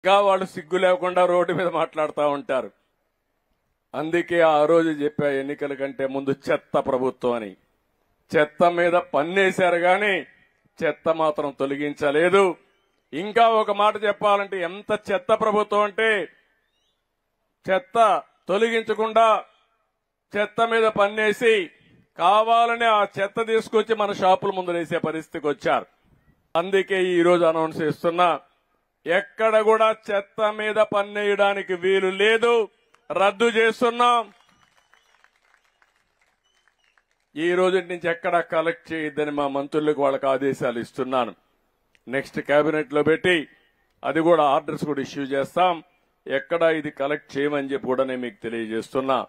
ఇంకా వాళ్ళు సిగ్గు లేకుండా రోడ్డు మీద మాట్లాడుతూ ఉంటారు. అందుకే ఆ రోజు చెప్పా, ఎన్నికల కంటే ముందు చెత్త ప్రభుత్వం అని. చెత్త మీద పన్నేశారు గాని చెత్త మాత్రం తొలగించలేదు. ఇంకా ఒక మాట చెప్పాలంటే ఎంత చెత్త ప్రభుత్వం అంటే, చెత్త తొలగించకుండా చెత్త మీద పన్నేసి కావాలని ఆ చెత్త తీసుకొచ్చి మన షాపుల ముందు వేసే పరిస్థితికి వచ్చారు. అందుకే ఈ రోజు అనౌన్స్ చేస్తున్నా, ఎక్కడ కూడా చెత్త మీద పన్నేయడానికి వీలు లేదు, రద్దు చేస్తున్నాం. ఈ రోజు నుంచి ఎక్కడ కలెక్ట్ చేయొద్దని మా మంత్రులకు వాళ్ళకి ఆదేశాలు ఇస్తున్నాను. నెక్స్ట్ కేబినెట్ లో పెట్టి అది కూడా ఆర్డర్స్ కూడా ఇష్యూ చేస్తాం. ఎక్కడ ఇది కలెక్ట్ చేయమని చెప్పి కూడా నేను మీకు తెలియజేస్తున్నా.